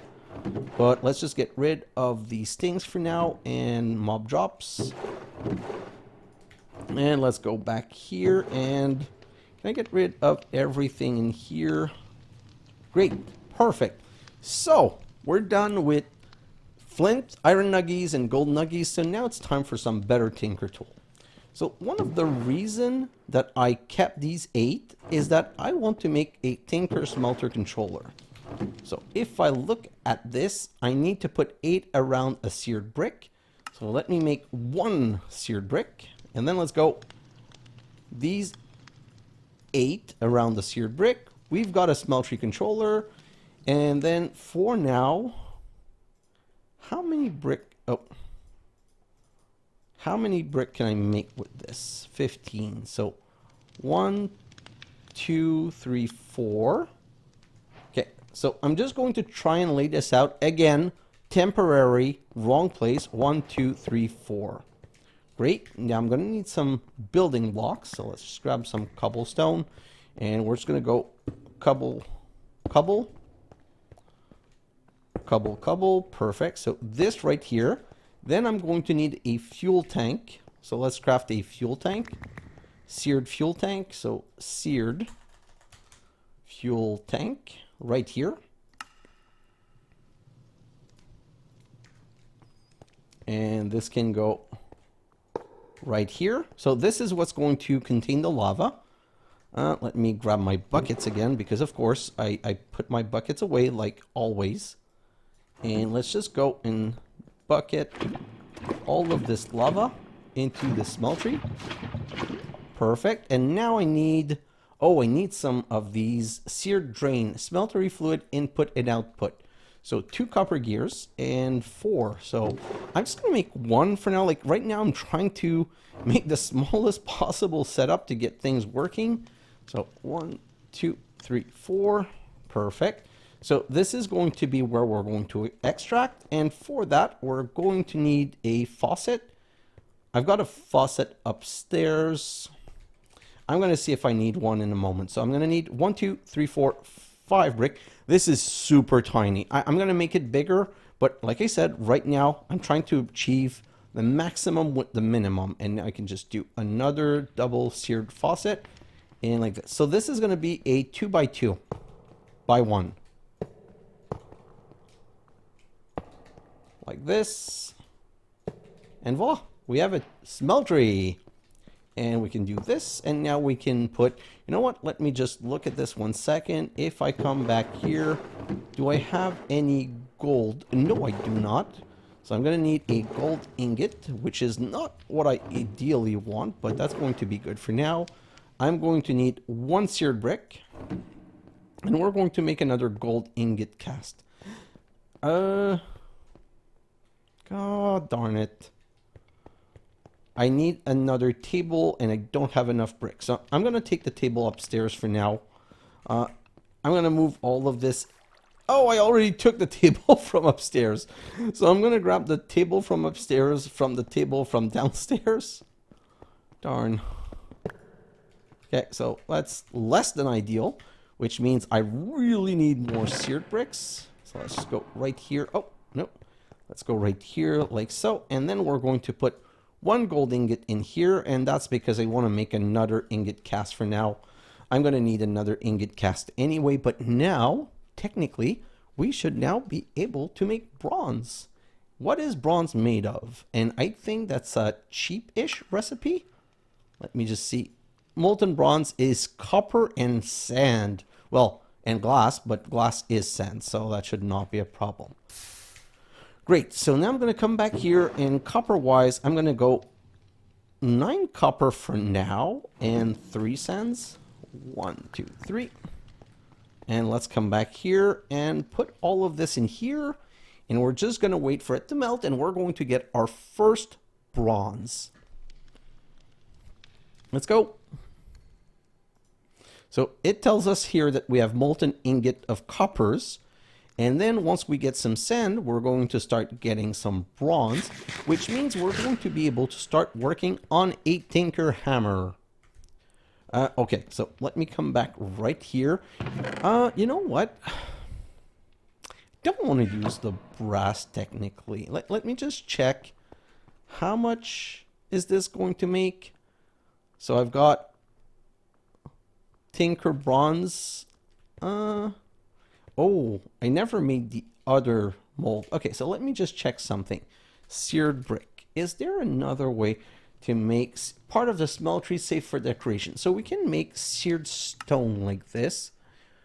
But let's just get rid of these things for now and mob drops. And let's go back here, and can I get rid of everything in here? Great, perfect. So we're done with Flint, Iron Nuggies, and Gold Nuggies. So now it's time for some better Tinker tool. So one of the reasons that I kept these 8 is that I want to make a Thinker Smelter controller. So if I look at this, I need to put 8 around a seared brick. So let me make 1 seared brick, and then let's go these 8 around the seared brick. We've got a Smeltry controller, and then for now, how many brick? Oh. How many brick can I make with this? 15. So 1, 2, 3, 4. Okay, so I'm just going to try and lay this out again. Temporary, wrong place. 1, 2, 3, 4. Great. Now I'm going to need some building blocks. So let's just grab some cobblestone, and we're just going to go cobble. Perfect. So this right here. Then I'm going to need a fuel tank. So let's craft a fuel tank. Seared fuel tank. So seared fuel tank right here. And this can go right here. So this is what's going to contain the lava. Let me grab my buckets again, because of course I put my buckets away like always. And let's just go and bucket all of this lava into the smeltery. Perfect. And now I need, I need some of these seared drain smeltery fluid input and output. So 2 copper gears and 4. So I'm just going to make 1 for now. Like right now I'm trying to make the smallest possible setup to get things working. So 1, 2, 3, 4. Perfect. So this is going to be where we're going to extract. And for that, we're going to need a faucet. I've got a faucet upstairs. I'm going to see if I need one in a moment. So I'm going to need 1, 2, 3, 4, 5 brick. This is super tiny. I'm going to make it bigger. But like I said, right now, I'm trying to achieve the maximum with the minimum. And I can just do another double seared faucet. And like this. So this is going to be a 2x2 by 1. Like this. And voila, we have a smeltery. And we can do this, and now we can put, you know what, let me just look at this 1 second. If I come back here, do I have any gold? No, I do not. So I'm going to need a gold ingot, which is not what I ideally want, but that's going to be good for now. I'm going to need 1 seared brick, and we're going to make another gold ingot cast. God darn it. I need another table, and I don't have enough bricks. So I'm going to take the table upstairs for now. I'm going to move all of this. Oh, I already took the table from upstairs. So I'm going to grab the table from upstairs from the table from downstairs. Darn. Okay, so that's less than ideal, which means I really need more seared bricks. So let's just go right here. Oh, no. Let's go right here like so. And then we're going to put 1 gold ingot in here, and that's because I want to make another ingot cast for now. I'm going to need another ingot cast anyway, but now, technically, we should now be able to make bronze. What is bronze made of? And I think that's a cheap-ish recipe. Let me just see. Molten bronze is copper and sand. Well, and glass, but glass is sand, so that should not be a problem. Great, so now I'm going to come back here, and copper-wise, I'm going to go 9 copper for now, and 3 sands. 1, 2, 3. And let's come back here and put all of this in here, and we're just going to wait for it to melt, and we're going to get our first bronze. Let's go. So it tells us here that we have molten ingot of coppers. And then once we get some sand, we're going to start getting some bronze, which means we're going to be able to start working on a tinker hammer. Okay, so let me come back right here. You know what? Don't want to use the brass technically. Let me just check. How much is this going to make? So I've got tinker bronze. Oh, I never made the other mold. Okay, so let me just check something. Seared brick. Is there another way to make part of the smeltery safe for decoration? So we can make seared stone like this.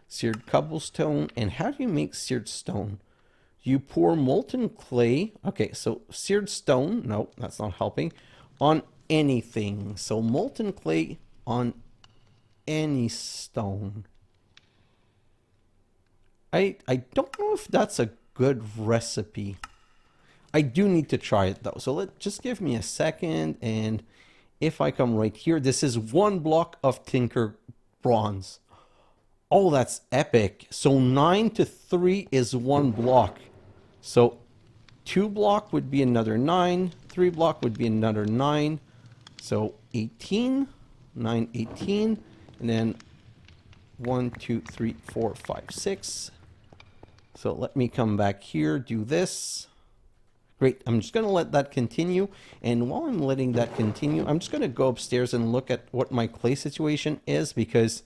Seared cobblestone. And how do you make seared stone? You pour molten clay. Okay, so seared stone. No, that's not helping. On anything. So molten clay on any stone. I don't know if that's a good recipe. I do need to try it though. So just give me a second, and if I come right here, this is 1 block of tinker bronze. Oh, that's epic. So 9 to 3 is 1 block. So 2 block would be another 9, 3 block would be another 9. So 18, 9, 18, and then 1, 2, 3, 4, 5, 6. So let me come back here, do this. Great, I'm just going to let that continue. And while I'm letting that continue, I'm just going to go upstairs and look at what my clay situation is, because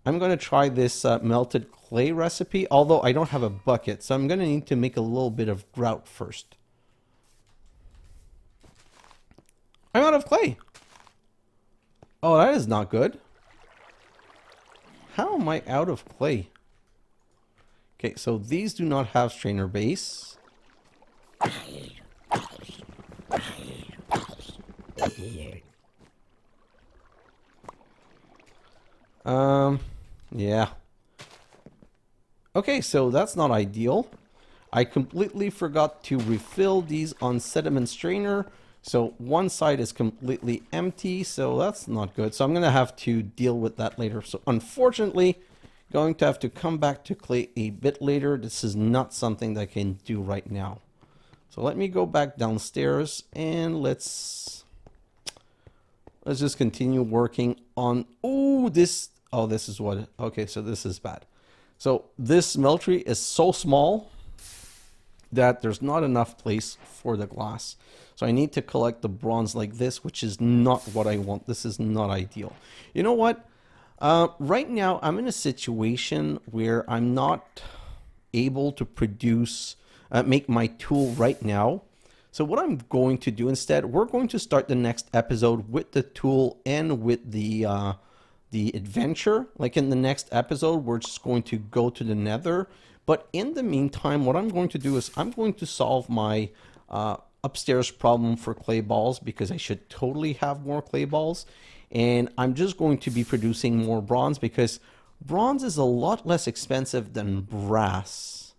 I'm going to try this melted clay recipe, although I don't have a bucket. So I'm going to need to make a little bit of grout first. I'm out of clay. Oh, that is not good. How am I out of clay? Okay, so these do not have strainer base. Yeah. Okay, so that's not ideal. I completely forgot to refill these on sediment strainer. So one side is completely empty, so that's not good. So I'm going to have to deal with that later. So unfortunately, going to have to come back to clay a bit later. This is not something that I can do right now. So let me go back downstairs and let's just continue working on, this is what, okay, so this is bad. So this smeltery is so small that there's not enough place for the glass. So I need to collect the bronze like this, which is not what I want. This is not ideal. You know what? Right now I'm in a situation where I'm not able to produce, make my tool right now. So what I'm going to do instead, we're going to start the next episode with the tool and with the adventure. Like in the next episode, we're just going to go to the Nether. But in the meantime, what I'm going to do is I'm going to solve my upstairs problem for clay balls, because I should totally have more clay balls. And I'm just going to be producing more bronze, because bronze is a lot less expensive than brass.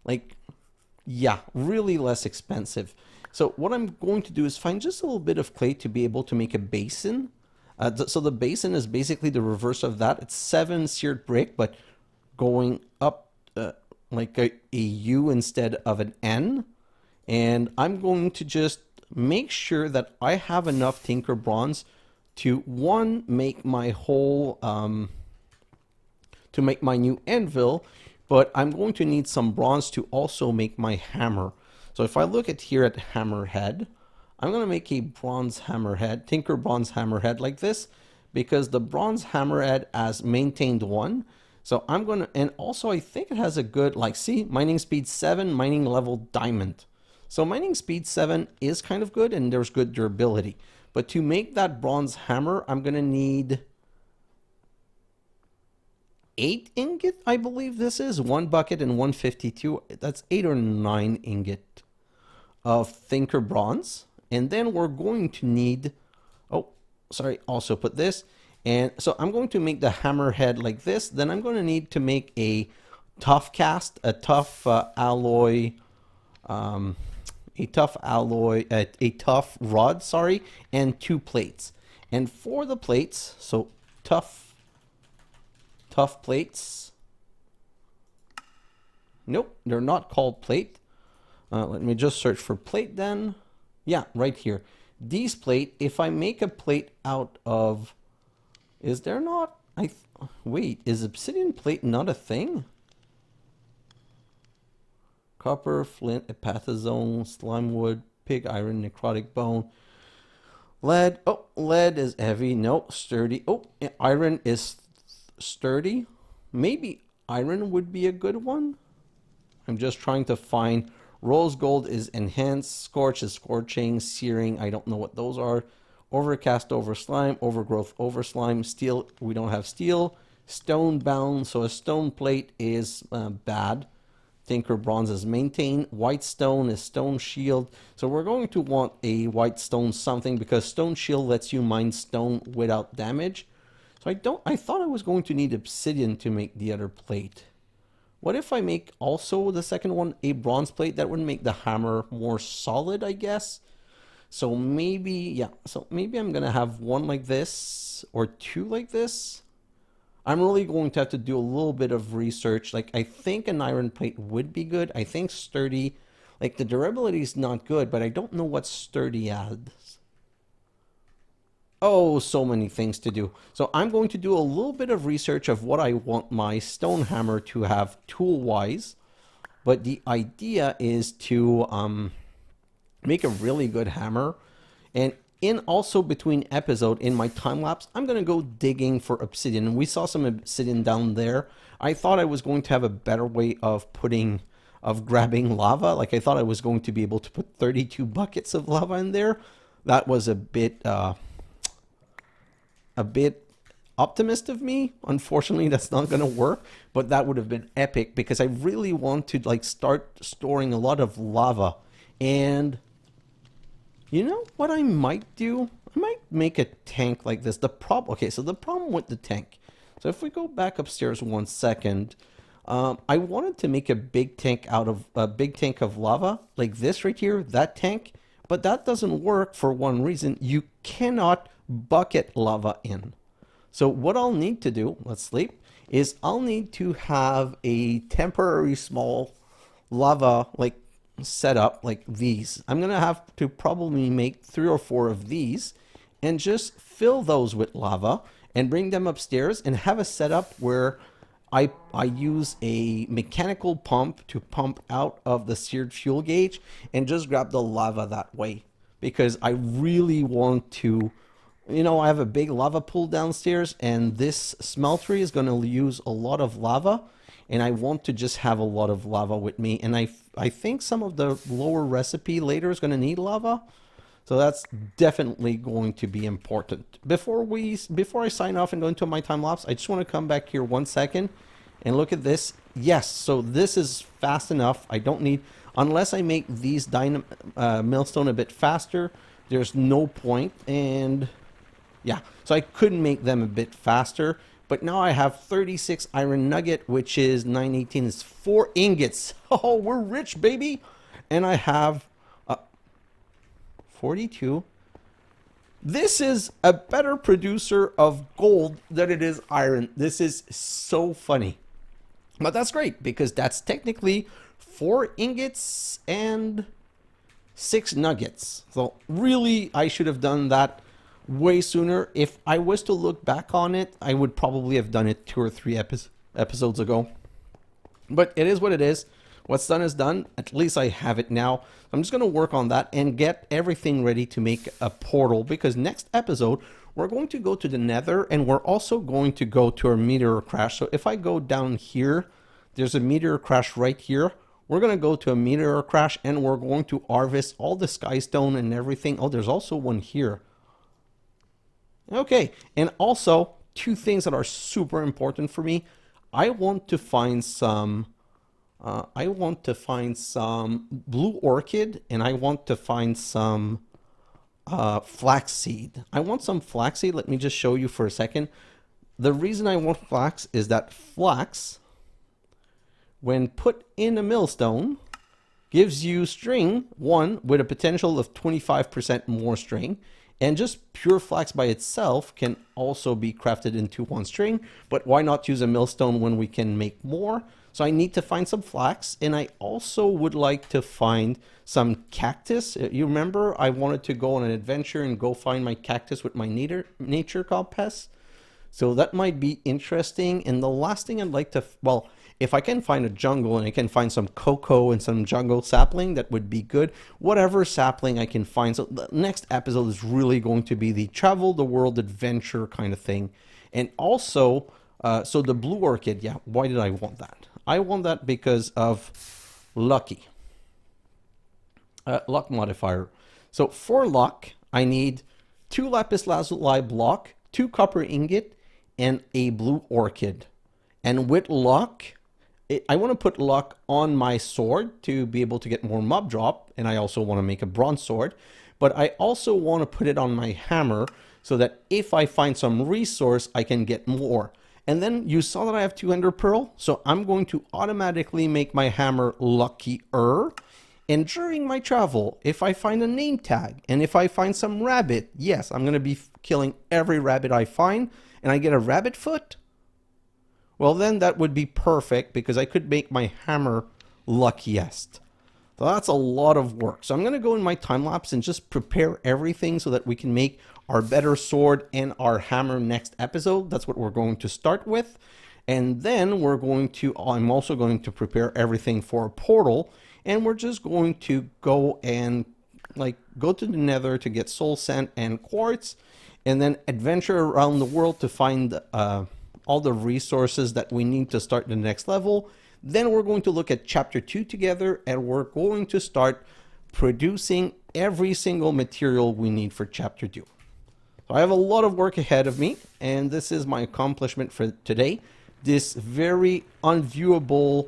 Like, yeah, really less expensive. So what I'm going to do is find just a little bit of clay to be able to make a basin. So the basin is basically the reverse of that. It's 7 seared brick, but going up like a U instead of an N. And I'm going to just make sure that I have enough Tinker Bronze to, one, make my whole, to make my new anvil, but I'm going to need some bronze to also make my hammer. So if I look at here at hammerhead, I'm going to make a bronze hammerhead, Tinker Bronze hammerhead like this, because the bronze hammerhead has maintained 1. So I'm going to, and also I think it has a good, like, see, mining speed 7, mining level diamond. So mining speed 7 is kind of good, and there's good durability. But to make that bronze hammer, I'm going to need 8 ingot, I believe this is. 1 bucket and 152. That's 8 or 9 ingot of Thinker Bronze. And then we're going to need, also put this. And so I'm going to make the hammerhead like this. Then I'm going to need to make a tough cast, a tough alloy, a tough rod, sorry, and 2 plates. And for the plates, so tough plates. Nope, they're not called plate. Let me just search for plate then. Yeah, right here. These plate, if I make a plate out of, is there not, wait, is obsidian plate not a thing? Copper, flint, epatazone, slime wood, pig iron, necrotic bone, lead. Oh, lead is heavy. No, sturdy. Oh, iron is sturdy. Maybe iron would be a good one. I'm just trying to find. Rose gold is enhanced. Scorch is scorching. Searing, I don't know what those are. Overcast over slime. Overgrowth over slime. Steel, we don't have steel. Stone bound, so a stone plate is bad. Tinker Bronze is maintained. White stone is stone shield. So we're going to want a white stone something, because stone shield lets you mine stone without damage. So I thought I was going to need obsidian to make the other plate. What if I make also the second one a bronze plate? That would make the hammer more solid, I guess. So maybe, yeah, so maybe I'm going to have 1 like this or 2 like this. I'm really going to have to do a little bit of research. Like, I think an iron plate would be good. I think sturdy, like the durability is not good, but I don't know what sturdy adds. Oh, so many things to do. So I'm going to do a little bit of research of what I want my stone hammer to have tool-wise. But the idea is to make a really good hammer. And in also between episode, in my time lapse, I'm going to go digging for obsidian. We saw some obsidian down there. I thought I was going to have a better way of grabbing lava. Like, I thought I was going to be able to put 32 buckets of lava in there. That was a bit optimist of me. Unfortunately, that's not going to work, but that would have been epic because I really want to like start storing a lot of lava. And you know what I might do? I might make a tank like this. Okay, so the problem with the tank. So if we go back upstairs 1 second, I wanted to make a big tank out of a big tank of lava like this right here, that tank. But that doesn't work for one reason. You cannot bucket lava in. So what I'll need to do, let's sleep, is I'll need to have a temporary small lava like setup like these. I'm going to have to probably make 3 or 4 of these and just fill those with lava and bring them upstairs and have a setup where I use a mechanical pump to pump out of the seared fuel gauge and just grab the lava that way. Because I really want to, you know, I have a big lava pool downstairs and this smeltery is going to use a lot of lava. And I want to just have a lot of lava with me. And I think some of the lower recipe later is going to need lava. So that's definitely going to be important. Before I sign off and go into my time lapse, I just want to come back here 1 second and look at this. Yes, so this is fast enough. I don't need, unless I make these millstone a bit faster, there's no point. And yeah, so I could make them a bit faster. But now I have 36 iron nugget, which is 918 is 4 ingots. Oh, we're rich, baby. And I have 42. This is a better producer of gold than it is iron. This is so funny. But that's great because that's technically 4 ingots and 6 nuggets. So really, I should have done that way sooner. If I was to look back on it, I would probably have done it 2 or 3 episodes ago. But it is what it is. What's done is done. At least I have it now. I'm just going to work on that and get everything ready to make a portal, because next episode we're going to go to the Nether and we're also going to go to a meteor crash. So if I go down here, there's a meteor crash right here. We're going to go to a meteor crash and we're going to harvest all the skystone and everything. Oh, there's also one here. Okay, and also 2 things that are super important for me. I want to find some blue orchid, and I want to find some flaxseed. I want some flaxseed. Let me just show you for a second. The reason I want flax is that flax, when put in a millstone, gives you string, one, with a potential of 25% more string. And just pure flax by itself can also be crafted into 1 string. But why not use a millstone when we can make more? So I need to find some flax, and I also would like to find some cactus. You remember I wanted to go on an adventure and go find my cactus with my nature compass. So that might be interesting. And the last thing I'd like to, well, if I can find a jungle and I can find some cocoa and some jungle sapling, that would be good. Whatever sapling I can find. So the next episode is really going to be the travel the world adventure kind of thing. And also, so the blue orchid, yeah, why did I want that? I want that because of lucky. Luck modifier. So for luck, I need 2 lapis lazuli block, 2 copper ingot, and a blue orchid. And with luck, I want to put luck on my sword to be able to get more mob drop. And I also want to make a bronze sword. But I also want to put it on my hammer so that if I find some resource, I can get more. And then you saw that I have 2 ender pearl. So I'm going to automatically make my hammer luckier. And during my travel, if I find a name tag and if I find some rabbit, yes, I'm going to be killing every rabbit I find, and I get a rabbit foot. Well, then that would be perfect because I could make my hammer luckiest. So that's a lot of work. So I'm going to go in my time lapse and just prepare everything so that we can make our better sword and our hammer next episode. That's what we're going to start with. And then we're going to, I'm also going to prepare everything for a portal. And we're just going to go and go to the Nether to get soul sand and quartz, and then adventure around the world to find all the resources that we need to start the next level. Then we're going to look at chapter 2 together, and we're going to start producing every single material we need for chapter 2. So I have a lot of work ahead of me, and this is my accomplishment for today. This very unviewable,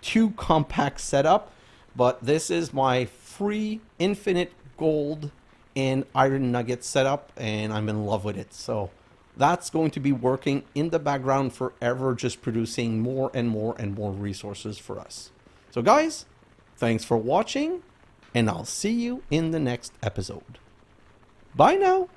too compact setup, but this is my free infinite gold and iron nugget setup, and I'm in love with it. So that's going to be working in the background forever, just producing more and more and more resources for us. So guys, thanks for watching, and I'll see you in the next episode. Bye now.